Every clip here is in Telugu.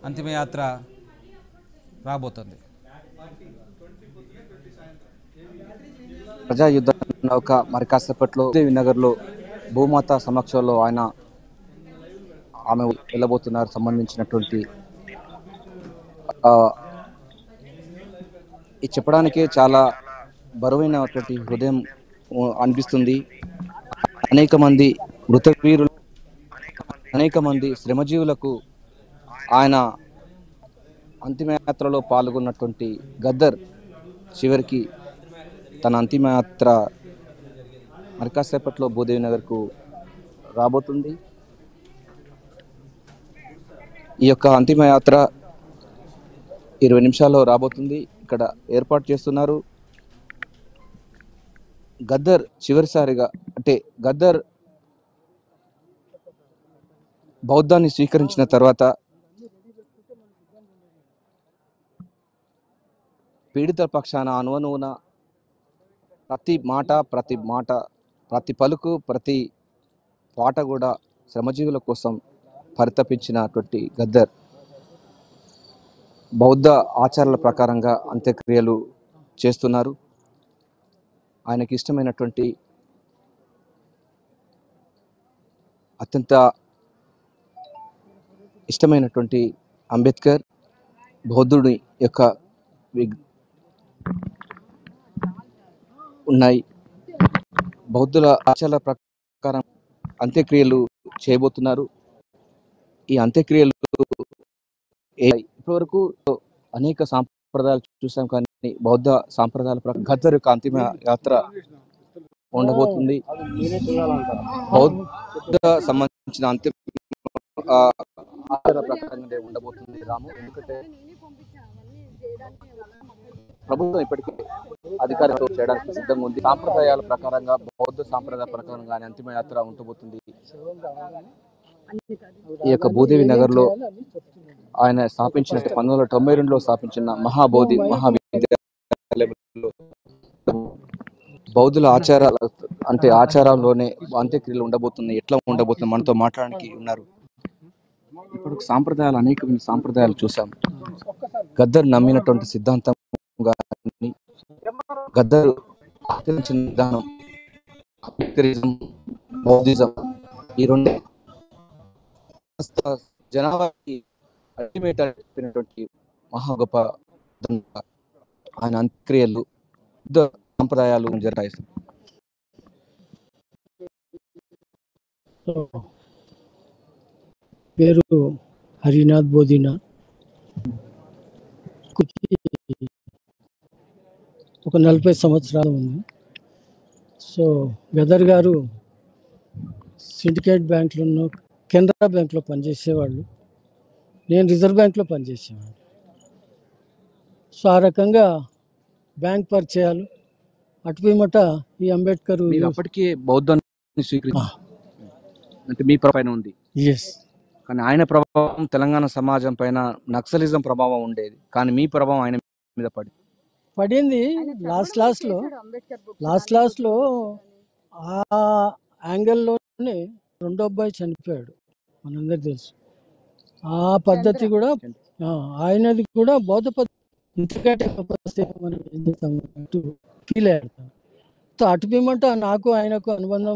అంతిమయాత్ర రాబోతుంది. ప్రజాయుద్ధ నౌక మరి కాసేపట్లో నగర్లో భూమాత సమక్షంలో ఆమె వెళ్ళబోతున్నారు. సంబంధించినటువంటి ఇది చెప్పడానికే చాలా బరువైనటువంటి హృదయం అనిపిస్తుంది. అనేక మంది మృతవీరులు, అనేక మంది శ్రమజీవులకు ఆయన అంతిమయాత్రలో పాల్గొన్నటువంటి గద్దర్ చివరికి తన అంతిమయాత్ర మరి కాసేపట్లో భూదేవి నగర్కు రాబోతుంది. ఈ యొక్క అంతిమయాత్ర 20 నిమిషాల్లో రాబోతుంది. ఇక్కడ ఏర్పాటు చేస్తున్నారు. గద్దర్ చివరిసారిగా అంటే గద్దర్ బౌద్ధాన్ని స్వీకరించిన తర్వాత పీడిత పక్షాన అనువనువున ప్రతి మాట ప్రతి పలుకు ప్రతి పాట కూడా శ్రమజీవుల కోసం పరితపించినటువంటి గద్దర్ బౌద్ధ ఆచారాల ప్రకారంగా అంత్యక్రియలు చేస్తున్నారు. ఆయనకి ఇష్టమైనటువంటి అత్యంత ఇష్టమైనటువంటి అంబేద్కర్ బౌద్ధుడి యొక్క ఉన్నాయి. బౌద్ధుల ఆచారాల ప్రకారం అంత్యక్రియలు చేయబోతున్నారు. ఈ అంత్యక్రియలు ఇప్పటివరకు అనేక సాంప్రదాయాలు చూసాం, కానీ బౌద్ధ సాంప్రదాయాల ప్రకారం గద్దర్ యొక్క అంతిమ యాత్ర ఉండబోతుంది. బౌద్ధ సంబంధించిన అంతిమ ఆచార ప్రకారంగానే ఉండబోతుంది రాము. ఎందుకంటే ప్రభుత్వం ఇప్పటికే అధికారులతో చేయడానికి సిద్ధంగా ఉంది. సాంప్రదాయాల ప్రకారంగా బౌద్ధ సాంప్రదాయాల ప్రకారంగా అంతిమయాత్ర ఉండబోతుంది. ఈ యొక్క భూదేవి నగర్లో ఆయన స్థాపించిన 1992లో స్థాపించిన మహాబోధి మహావిద్యాలయంలో బౌద్ధుల ఆచారాల్లోనే అంత్యక్రియలు ఉండబోతున్నాయి. ఎట్లా ఉండబోతుంది మనతో మాట్లాడడానికి ఉన్నారు. ఇప్పుడు అనేకమైన సాంప్రదాయాలు చూసాం. గద్దర్ నమ్మినటువంటి సిద్ధాంతం కానీ, గద్దర్ ఆచరించిన విధానం, బౌద్ధిజం, ఈ రెండు జనాభాకి అల్టిమేట్ చెప్పినటువంటి మహా గొప్ప ఆయన అంత్యక్రియలు సాంప్రదాయాలు జరుగుతాయి. పేరు హరినాథ్ బోధినాథ్. ఒక 40 సంవత్సరాలు ఉంది. సో గదర్ గారు సిండికేట్ బ్యాంకులో, కెనరా బ్యాంక్లో పనిచేసేవాళ్ళు. నేను రిజర్వ్ బ్యాంక్లో పనిచేసేవాడిని. సో ఆ రకంగా బ్యాంక్ పరిచయాలు అటుపిమట ఈ అంబేద్కర్ అప్పటికే బౌద్ధాన్ని అంటే మీ పైన ఉంది. ఎస్, కానీ ఆయన ప్రభావం తెలంగాణ సమాజం పైన నక్సలిజం ప్రభావం ఉండేది, కానీ మీ ప్రభావం ఆయన మీద పడింది. లాస్ట్ లో ఆ యాంగిల్లోనే రెండో అబ్బాయి చనిపోయాడు, మనందరికి తెలుసు. ఆ పద్ధతి కూడా ఆయనది కూడా బౌద్ధ పద్ధతి. ఇంతకంటే మనం ఏం చేస్తామంటూ ఫీల్ అయ్యాడు. అటుపిమంట నాకు ఆయనకు అనుబంధం.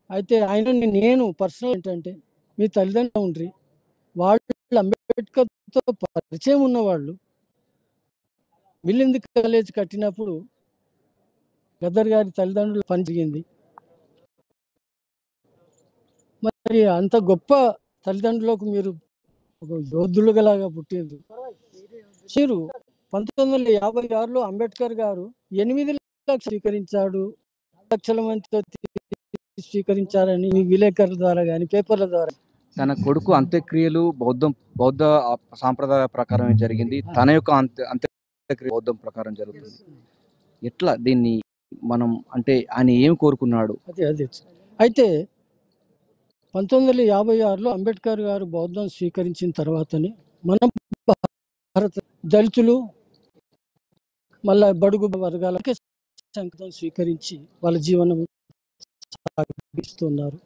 అయితే ఆయనని నేను పర్సనల్ ఏంటంటే, మీ తల్లిదండ్రులు ఉండ్రి, వాళ్ళు అంబేద్కర్తో పరిచయం ఉన్నవాళ్ళు. మిలింద్ కాలేజ్ కట్టినప్పుడు గద్దర్ గారి తల్లిదండ్రులు పని జరిగింది. మరి అంత గొప్ప తల్లిదండ్రులకు మీరు ఒక యోధులుగాలాగా పుట్టింది. మీరు 1956లో అంబేద్కర్ గారు 8 లక్షలు స్వీకరించాడు, లక్షల మందితో స్వీకరించారని విలేకరుల ద్వారా కానీ పేపర్ల ద్వారా. తన కొడుకు అంత్యక్రియలు బౌద్ధ సాంప్రదాయ ప్రకారం జరిగింది. తన యొక్క అంత్యక్రియ బౌద్ధం ప్రకారం జరుగుతుంది. ఎట్లా దీన్ని మనం అంటే ఆయన ఏం కోరుకున్నాడు? అదే అయితే 1956లో అంబేద్కర్ గారు బౌద్ధం స్వీకరించిన తర్వాతనే మనం భారత దళితులు మళ్ళా బడుగు వర్గాలకి సంకేతం స్వీకరించి వాళ్ళ జీవనం సాగిస్తున్నారు.